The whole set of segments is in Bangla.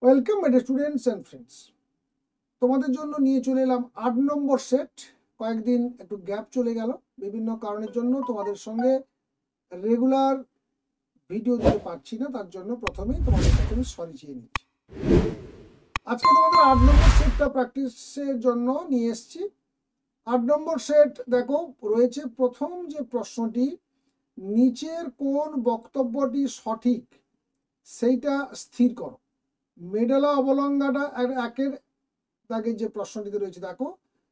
Welcome my students and friends. তোমাদের জন্য নিয়ে চলে এলাম 8 নম্বর সেট। কয়েকদিন একটু গ্যাপ চলে গেল বিভিন্ন কারণের জন্য, তোমাদের সঙ্গে রেগুলার ভিডিও দিতে পারছি না, তার জন্য প্রথমেই তোমাদের কাছে আমি সরি চেয়ে নিচ্ছি। আজকে তোমাদের 8 নম্বর সেটটা প্র্যাকটিসের জন্য নিয়ে এসেছি। 8 নম্বর সেট দেখো রয়েছে। প্রথম যে প্রশ্নটি, নিচের কোন বক্তব্যটি সঠিক সেইটা স্থির করো। মেডালা অবলঙ্গাটা একের দাগে যে প্রশ্নটিতে রয়েছে, দেখো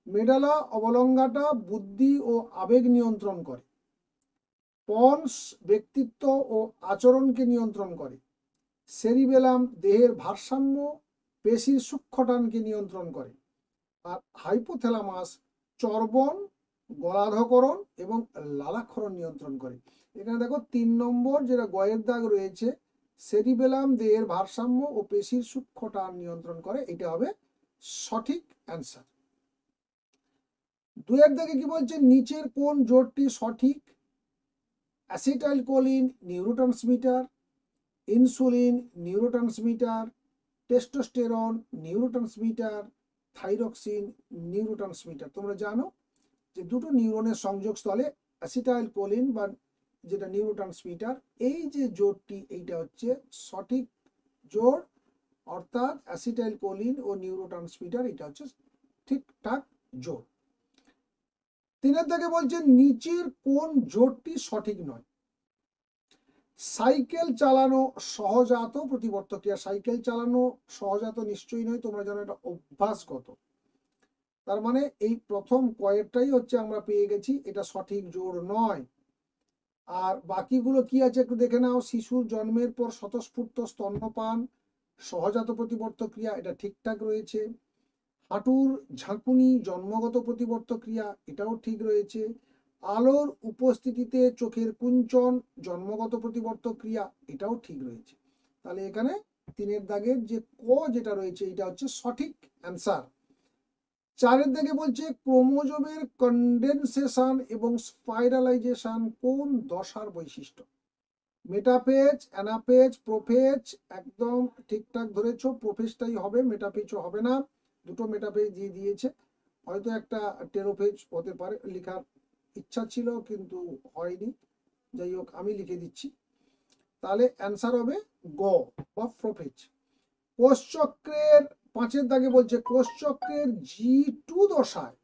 মেডালা অবলঙ্গাটা বুদ্ধি ও আবেগ নিয়ন্ত্রণ করে, পন্স ব্যক্তিত্ব ও আচরণকে নিয়ন্ত্রণ করে, সেরিবেলাম দেহের ভারসাম্য পেশির সূক্ষ্মটানকে নিয়ন্ত্রণ করে, আর হাইপোথ্যালামাস চর্বণ গলাধকরণ এবং লালাক্ষরণ নিয়ন্ত্রণ করে। এখানে দেখো 3 নম্বর যেটা গয়ের দাগ রয়েছে, সেরিবেলাম দেহের ভারসাম্য ও পেশির সূক্ষ্মটান নিয়ন্ত্রণ করে, এটা হবে সঠিক অ্যান্সার। 2 এর দাগে কি বলছে, নিচের কোন জোটটি সঠিক? Acetylcholine neurotransmitter, insulin neurotransmitter, testosterone neurotransmitter, thyroxine neurotransmitter. তোমরা জানো যে দুটো নিউরনের সংযোগস্থলে অ্যাসিটাইলকোলিন বা যেটা নিউরোট্রান্সমিটার, এই যে জোটটি এইটা হচ্ছে সঠিক জোট, অর্থাৎ অ্যাসিটাইলকোলিন ও নিউরোট্রান্সমিটার এটা হচ্ছে ঠিকঠাক জোট। 3 এর দাগে বলছে নিচের কোন জোটটি সঠিক নয়? সাইকেল চালানো সহজাত প্রতিবর্ত ক্রিয়া। সাইকেল চালানো সহজাত নিশ্চয়ই নয়, তোমরা জানো এটা অভ্যাসগত। তার মানে এই প্রথম কয়েকটাই হচ্ছে আমরা পেয়ে গেছি, এটা সঠিক জোড় নয়। আর বাকিগুলো কি আছে একটু দেখে নাও। শিশুর জন্মের পর স্বতঃস্ফূর্ত স্তন্যপান সহজাত প্রতিবর্ত ক্রিয়া, এটা ঠিকঠাক রয়েছে। হাঁটুর ঝাঁকুনি জন্মগত প্রতিবর্ত ক্রিয়া, এটাও ঠিক রয়েছে। আলোর উপস্থিতিতে চোখের কুঞ্চন জন্মগত প্রতিবর্ত ক্রিয়া, এটাও ঠিক রয়েছে। তাহলে এখানে 3 এর দাগের যে ক যেটা রয়েছে এটা হচ্ছে সঠিক অ্যান্সার। 4 এর দাগে বলছে ক্রোমোজোমের কন্ডেনসেশন এবং স্পাইরালাইজেশন কোন দশার বৈশিষ্ট্য? মেটাফেজ, অ্যানাফেজ, প্রোফেজ, একদম ঠিকঠাক ধরেছো, প্রোফেজটাই হবে, মেটাফেজও হবে না। দুটো মেটাফেজ দিয়ে দিয়েছে, হয়তো একটা টেরোফেজ হতে পারে, লেখার ইচ্ছা ছিল কিন্তু হয়নি, যাই হোক আমি লিখে দিচ্ছি। তাহলে অ্যান্সার হবে গ বা প্রোফেজ। কোষচক্রের 5 এর দাগে বলছে কোষচক্রের G2 দশায়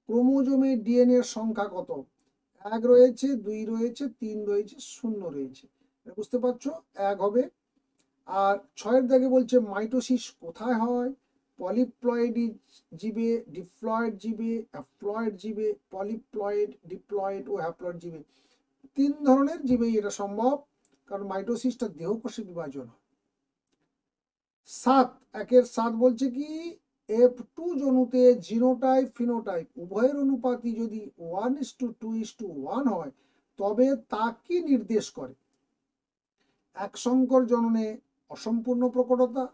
ক্রোমোজোমের ডিএনএ এর সংখ্যা কত? 1 রয়েছে, 2 রয়েছে, 3 রয়েছে, 0 রয়েছে। বুঝতে পারছো, 1 হবে। আর 6 এর দাগে বলছে মাইটোসিস কোথায় হয়? পলিপ্লয়েড জীবে, ডিপ্লয়েড জীবে, হ্যাপ্লয়েড জীবে, পলিপ্লয়েড, ডিপ্লয়েড ও হ্যাপ্লয়েড জীবে। 3 ধরনের জীবেই এটা সম্ভব, কারণ মাইটোসিসটা দেহকোষে বিভাজন হয়। 7 একের 7 বলছে কি, F2 জনুতে জিনোটাইপ ফিনোটাইপ উভয়ের অনুপাতই যদি 1:2:1 হয় তবে তা কি নির্দেশ করে? এক সংকর জননে অসম্পূর্ণ প্রকটতা,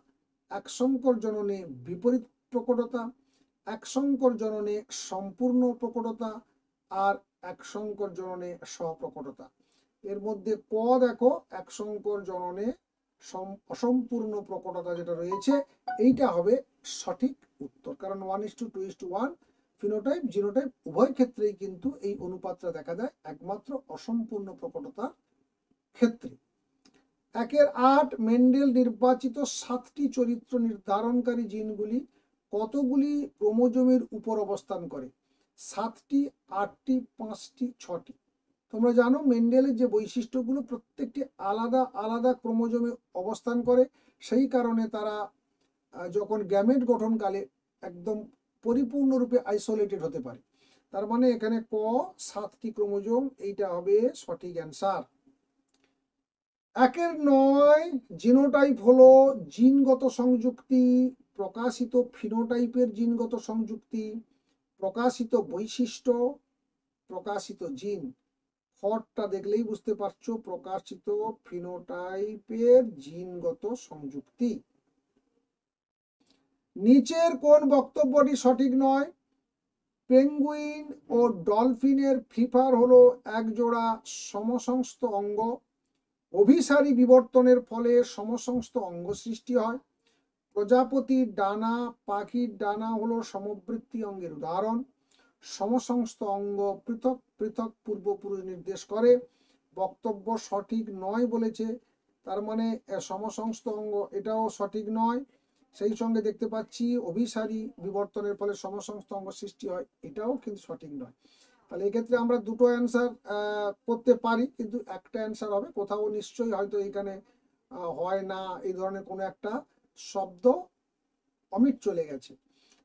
এক সংকর জননে বিপরীত প্রকটতা, এক সংকর জননে সম্পূর্ণ প্রকটতা, আর এক সংকর জননে সহপ্রকটতা। এর মধ্যে ক দেখো, এক সংকর জননে অসম্পূর্ণ প্রকটতা যেটা রয়েছে এইটা হবে সঠিক উত্তর, কারণ 1:2:1 ফিনোটাইপ জিনোটাইপ উভয় ক্ষেত্রেই কিন্তু এই অনুপাতটা দেখা যায়, একমাত্র অসম্পূর্ণ প্রকটতার ক্ষেত্রে। 1 এর 8 মেন্ডেল নির্বাচিত 7টি চরিত্র নির্ধারণকারী জিনগুলি কতগুলি ক্রোমোজোমের উপর অবস্থান করে? 7টি, 8টি, 5টি, 6টি। তোমরা জানো মেন্ডেলের যে বৈশিষ্ট্যগুলো প্রত্যেকটি আলাদা আলাদা ক্রোমোজোমে অবস্থান করে, সেই কারণে তারা যখন গ্যামেট গঠনকালে একদম পরিপূর্ণরূপে আইসোলেটেড হতে পারে। তার মানে এখানে ক 7টি ক্রোমোজোম, এইটা হবে সঠিক অ্যান্সার। 1 এর 9 জিনোটাইপ হলো জিনগত সংযুক্তি, প্রকাশিত ফিনোটাইপের জিনগত সংযুক্তি, প্রকাশিত বৈশিষ্ট্য, প্রকাশিত জিন। ফটটা দেখলেই বুঝতে পারছো, প্রকাশিত ফিনোটাইপের জিনগত সংযুক্তি। নিচের কোন বক্তব্যটি সঠিক নয়? পেঙ্গুইন ও ডলফিনের ফ্লিপার হলো একজোড়া সমসংস্থ অঙ্গ, অভিসারী বিবর্তনের ফলে সমসংস্থ অঙ্গ সৃষ্টি হয়, প্রজাপতির ডানা, পাখির ডানা হলো সমবৃত্তি অঙ্গের উদাহরণ। সমসংস্থ অঙ্গ পৃথক পৃথক পূর্বপুরুষ নির্দেশ করে। বক্তব্য সঠিক নয় বলেছে, তার মানে সমসংস্থ অঙ্গ এটাও সঠিক নয়। সেই সঙ্গে দেখতে পাচ্ছি অভিসারী বিবর্তনের ফলে সমসংস্থ অঙ্গ সৃষ্টি হয়, এটাও কিন্তু সঠিক নয়। তাহলে এক্ষেত্রে আমরা দুটো অ্যান্সার করতে পারি, কিন্তু একটা অ্যান্সার হবে। কোথাও নিশ্চয়ই হয়তো এখানে হয় না, এই ধরনের কোনো একটা শব্দ অমিট চলে গেছে।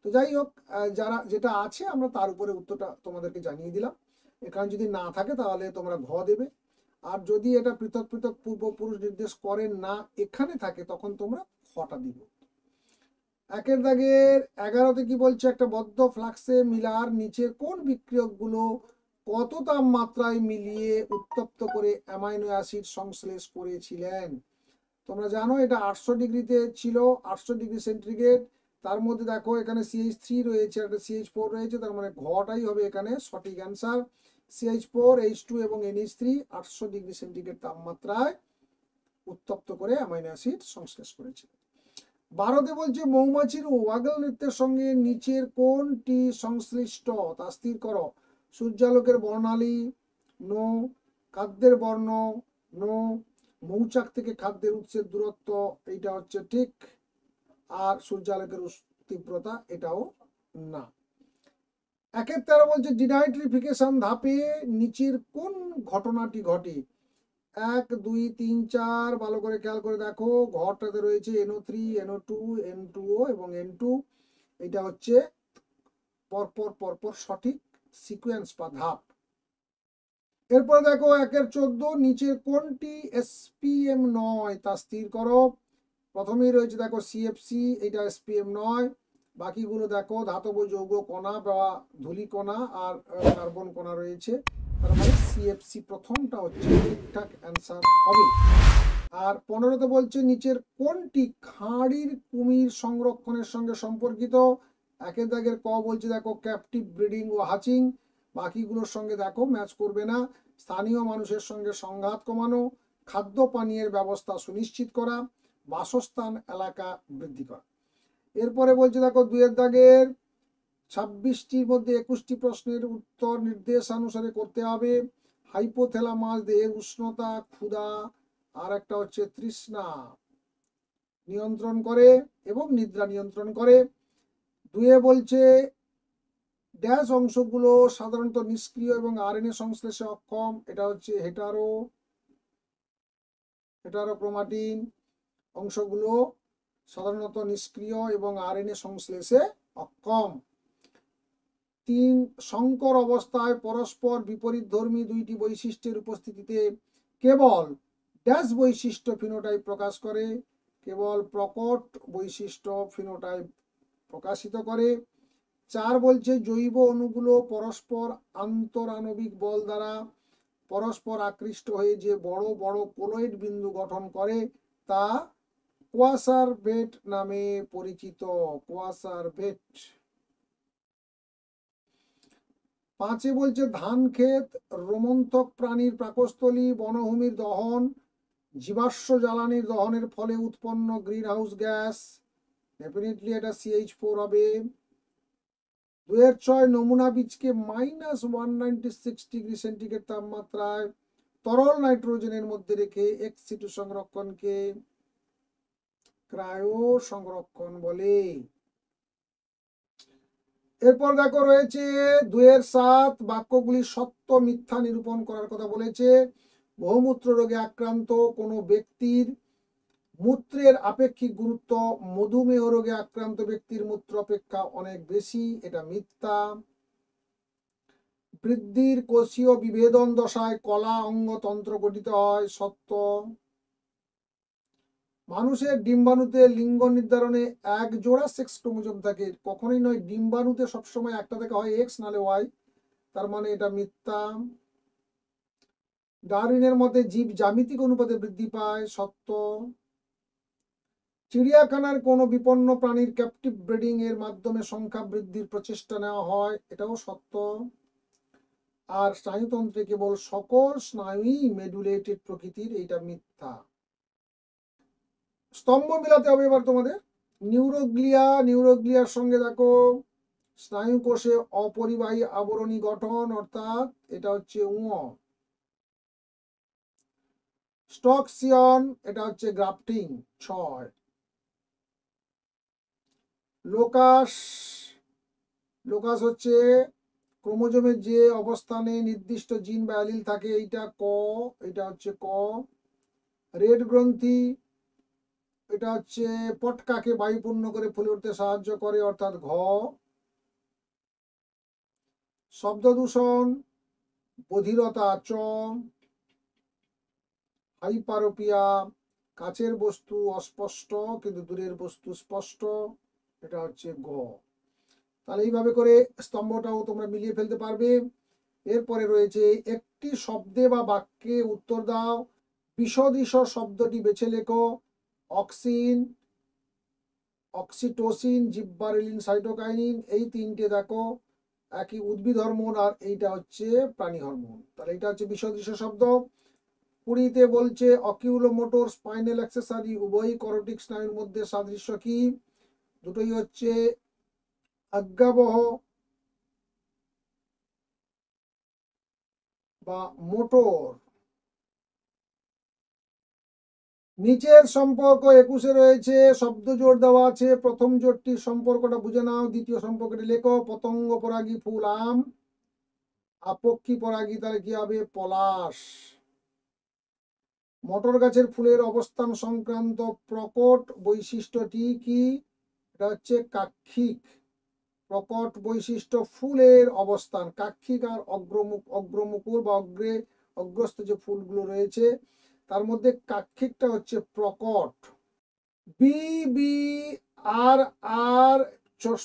তো যাই হোক, যারা যেটা আছে আমরা তার উপরে উত্তরটা তোমাদেরকে জানিয়ে দিলাম। এখানে যদি না থাকে তাহলে তোমরা ঘ দেবে, আর যদি এটা পৃথক পৃথক পূর্বপুরুষ নির্দেশ করেন না এখানে থাকে তখন তোমরা খটা দিবে। একের দাগের 11তে কি বলছে, একটা বদ্ধ ফ্লাক্সে মিলার নিচের কোন বিক্রিয়কগুলো কত তাপমাত্রায় মিলিয়ে উত্তপ্ত করে অ্যামাইনো অ্যাসিড সংশ্লেষ করেছিলেন? তোমরা জানো এটা 800 ডিগ্রিতে ছিল, 800 ডিগ্রি সেন্টিগ্রেড। তার মধ্যে দেখো এখানে CH3 রয়েছে, একটা CH4 রয়েছে, তার মানে ঘটাই হবে এখানে সঠিক অ্যান্সার। CH4, H2 এবং NH3 800 ডিগ্রি সেন্টিগ্রেড তাপমাত্রায় উত্তপ্ত করে অ্যামাইনো অ্যাসিড সংশ্লেষ করেছে। 12তে বলছে মৌমাছির ওয়াগল নৃত্যের সঙ্গে নিচের কোনটি সংশ্লিষ্ট তা স্থির করো। সূর্যালোকের বর্ণালী, নো। খাদ্যের বর্ণ, নো। মৌচাক থেকে খাদ্যের উৎসের দূরত্ব, এইটা হচ্ছে ঠিক। আর সূর্যালোকের তীব্রতা, এটাও না। 1-13 বলছে ডিনাইট্রিফিকেশন ধাপে নিচের কোন ঘটনাটি ঘটে? 1, 2, 3, 4 ভালো করে খেয়াল করে দেখো, ঘরটাতে রয়েছে NO3, NO2, N2O এবং N2। এটা হচ্ছে পরপর পরপর সঠিক সিকোয়েন্স বা ধাপ। এরপর দেখো 1-14 নিচের কোনটি SPM নয় তা স্থির করো। প্রথমেই রয়েছে দেখো CFC, এটা SPM নয়। বাকিগুলো দেখো ধাতব যৌগ কণা বা ধূলি কণা আর কার্বন কণা রয়েছে, তার মানে CFC প্রথমটা হচ্ছে ঠিকঠাক অ্যান্সার হবে। আর 15তে বলছে নিচের কোনটি খাঁড়ির কুমির সংরক্ষণের সঙ্গে সম্পর্কিত? 1-এর দাগের ক বলছে দেখো ক্যাপটিভ ব্রিডিং ও হাচিং। বাকিগুলোর সঙ্গে দেখো ম্যাচ করবে না। স্থানীয় মানুষের সঙ্গে সংঘাত কমানো, খাদ্য পানীয়ের ব্যবস্থা সুনিশ্চিত করা, বাসস্থান এলাকা বৃদ্ধি করা। এরপরে বলছে দেখো 2-এর দাগের 26টির মধ্যে 21টি প্রশ্নের উত্তর নির্দেশানুসারে করতে হবে। হাইপোথ্যালামাস দেহের উষ্ণতা, ক্ষুধা আর একটা হচ্ছে তৃষ্ণা নিয়ন্ত্রণ করে এবং নিদ্রা নিয়ন্ত্রণ করে। 2-এ বলছে ড্যাশ অংশগুলো সাধারণত নিষ্ক্রিয় এবং RNA সংশ্লেষে অক্ষম, এটা হচ্ছে হেটারোক্রোমাটিন অংশগুলো সাধারণত নিষ্ক্রিয় এবং RNA সংশ্লেষে অক্ষম। 3 সংকর অবস্থায় পরস্পর বিপরীতধর্মী দুইটি বৈশিষ্ট্যের উপস্থিতিতে কেবল ড্যাশ বৈশিষ্ট্য ফিনোটাইপ প্রকাশ করে, কেবল প্রকট বৈশিষ্ট্য ফিনোটাইপ প্রকাশিত করে। 4 বলছে জৈব অণুগুলো পরস্পর আন্তরাণবিক বল দ্বারা পরস্পর আকৃষ্ট হয়ে যে বড় বড় কোলয়েড বিন্দু গঠন করে তা কোয়াসার বেট নামে পরিচিত। কোয়াসার বেট। 5-এ বলছে ধান ক্ষেত রোমন্থক প্রাণীর পাকস্থলী, বনভূমির দহন, জীবাশ্ম জ্বালানির দহনের ফলে উৎপন্ন গ্রিন হাউস গ্যাস, ডেফিনেটলি এটা CH4 হবে। 2-এর 6 নমুনা বীজকে -196 ডিগ্রি সেন্টিগ্রেড তাপমাত্রায় তরল নাইট্রোজেনের মধ্যে রেখে ex situ সংরক্ষণকে ক্রায়ো সংরক্ষণ বলে। এরপর দেখো রয়েছে 2-এর 7 বাক্যগুলি সত্য মিথ্যা নিরূপণ করার কথা বলেছে। বহুমূত্র রোগে আক্রান্ত কোনো ব্যক্তির মূত্রের আপেক্ষিক গুরুত্ব মধুমেহ রোগে আক্রান্ত ব্যক্তির মূত্র অপেক্ষা অনেক বেশি, এটা মিথ্যা। বৃদ্ধির কোষীয় বিভেদন দশায় কলা অঙ্গতন্ত্র গঠিত হয়, সত্য। মানুষের ডিম্বাণুতে লিঙ্গ নির্ধারণে এক জোড়া সেক্স ক্রোমোজোম থাকে, কখনোই নয়। ডিম্বাণুতে সবসময় একটা থেকে হয় X নালে Y, তার মানে এটা মিথ্যা। ডারউইনের মতে জীব জ্যামিতিক অনুপাতে বৃদ্ধি পায়, সত্য। চিড়িয়াখানার কোনো বিপন্ন প্রাণীর ক্যাপটিভ ব্রিডিং এর মাধ্যমে সংখ্যা বৃদ্ধির প্রচেষ্টা নেওয়া হয়, এটাও সত্য। আর স্নায়ুতন্ত্রে কেবল সকল স্নায়ুই মেডুলেটেড প্রকৃতির, এইটা মিথ্যা। স্তম্ভ মিলাতে হবে এবার তোমাদের। নিউরোগ্লিয়ার সঙ্গে দেখো স্নায়ু কোষে অপরিবাহী আবরণী গঠন, অর্থাৎ এটা হচ্ছে স্টকসিয়ন, এটা হচ্ছে গ্রাফটিং 6। লোকাস হচ্ছে ক্রোমোজোমের যে অবস্থানে নির্দিষ্ট জিন বা অ্যালিল থাকে, এইটা এটা হচ্ছে রেড গ্রন্থি, এটা হচ্ছে পটকাকে বায়ুপূর্ণ করে ফুলে উঠতে সাহায্য করে, অর্থাৎ শব্দ দূষণ, বধিরতা হাইপারোপিয়া, কাছের বস্তু অস্পষ্ট কিন্তু দূরের বস্তু স্পষ্ট, এটা হচ্ছে তাহলে এইভাবে করে স্তম্ভটাও তোমরা মিলিয়ে ফেলতে পারবে। এরপরে রয়েছে একটি শব্দে বা বাক্যে উত্তর দাও, বিশদিশ শব্দটি বেছে লেখো। অক্সিন, অক্সিটোসিন, জিব্বারেলিন, সাইটোকাইনিন, এই তিনটে দেখো একই উদ্ভিদ হরমোন, আর এইটা হচ্ছে প্রাণী হরমোন। তাহলে এটা হচ্ছে বিশদিশ শব্দ। 20তে বলছে অকিউলোমোটর স্পাইনাল অ্যাক্সেসরি উভয়ই করোটিক স্নায়ুর মধ্যে সাদৃশ্য কি? দুটোই হচ্ছে আজ্ঞাবহ বা মোটর। নিচের সম্পর্ক 21-এ রয়েছে, শব্দ জোড় দেওয়া আছে। প্রথম জোড়টির সম্পর্কটা বুঝে নাও, দ্বিতীয় সম্পর্কটি লেখো। পতঙ্গ পরাগী ফুল আম, আপক্ষী পরাগী তাহলে কি হবে? পলাশ। মটর গাছের ফুলের অবস্থান সংক্রান্ত প্রকট বৈশিষ্ট্যটি কি? এটা হচ্ছে কাক্ষিক। প্রকট বৈশিষ্ট্য ফুলের অবস্থান, কাক্ষিক আর অগ্রমুকুল বা অগ্রস্থ যে ফুলগুলো রয়েছে তার মধ্যে কাক্ষিকটা হচ্ছে প্রকট। বি বি আর আর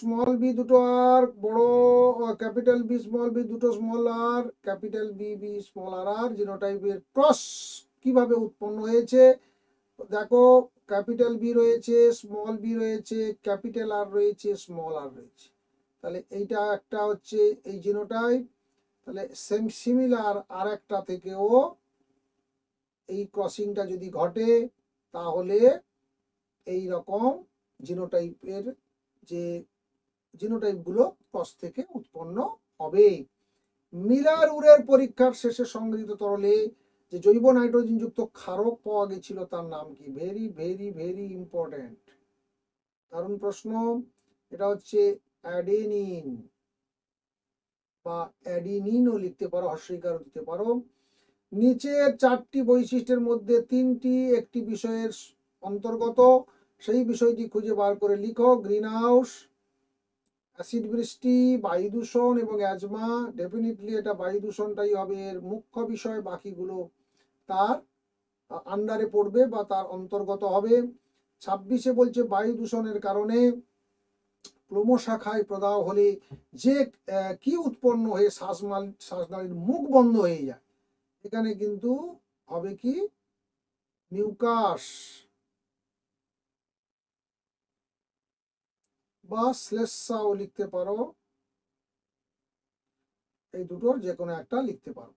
স্মল বি দুটো আর, বড় ক্যাপিটাল বি স্মল বি দুটো স্মল আর, ক্যাপিটাল বি বি স্মল আর আর, জিনোটাইপের ক্রস কিভাবে উৎপন্ন হয়েছে দেখো। ক্যাপিটাল বি রয়েছে, স্মল বি রয়েছে, ক্যাপিটাল আর রয়েছে, স্মল আর রয়েছে। তাহলে এইটা একটা হচ্ছে এই জিনোটাইপ। তাহলে সিমিলার আর একটা থেকেও এই ক্রসিংটা যদি ঘটে তাহলে এই রকম জিনোটাইপের যে জিনোটাইপগুলো ক্রস থেকে উৎপন্ন হবে। মিলার উরের পরীক্ষার শেষে সংগৃহীত তরলে যে জৈব নাইট্রোজেন যুক্ত ক্ষারক পাওয়া গেছিল তার নাম কি? ভেরি ভেরি ভেরি ইম্পর্টেন্ট, দারুণ প্রশ্ন। এটা হচ্ছে অ্যাডেনিন বা অ্যাডিনিনও লিখতে পারো, হস্যইকারও দিতে পারো। নিচের 4টি বৈশিষ্ট্যের মধ্যে 3টি একটি বিষয়ের অন্তর্গত, সেই বিষয়টি খুঁজে বার করে লিখো। গ্রিন হাউস, অ্যাসিড বৃষ্টি, বায়ু দূষণ এবং অ্যাজমা। ডেফিনেটলি এটা বায়ু দূষণটাই হবে এর মুখ্য বিষয়, বাকিগুলো তার আন্ডারে পড়বে বা তার অন্তর্গত হবে। 26-এ বলছে বায়ু দূষণের কারণে ক্লোমশাখায় প্রদাহ হলে যে কি উৎপন্ন হয়ে শ্বাসনালীর মুখ বন্ধ হয়ে যায়, এখানে কিন্তু হবে কি? মিউকাস বা শ্লেষ্মাও লিখতে পারো, এই দুটোর যে কোনো একটা লিখতে পারো।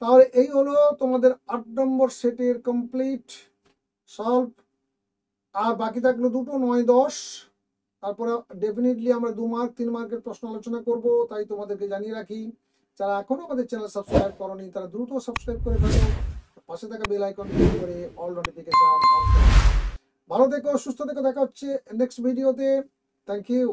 তাহলে এই হলো তোমাদের 8 নম্বর সেটের কমপ্লিট সলভ। আর বাকি থাকলো দুটো, 9-10। তারপরে ডেফিনেটলি আমরা 2 মার্ক 3 মার্কের প্রশ্ন আলোচনা করব, তাই তোমাদেরকে জানিয়ে রাখি যারা এখনো আমাদের চ্যানেল সাবস্ক্রাইব করনি তারা দ্রুত সাবস্ক্রাইব করে ফেলো, পাশে থাকা বেল আইকন ক্লিক করে অল নোটিফিকেশন অন করো। ভালো থেকো, সুস্থ থেকো, দেখা হচ্ছে নেক্সট ভিডিওতে। Thank you.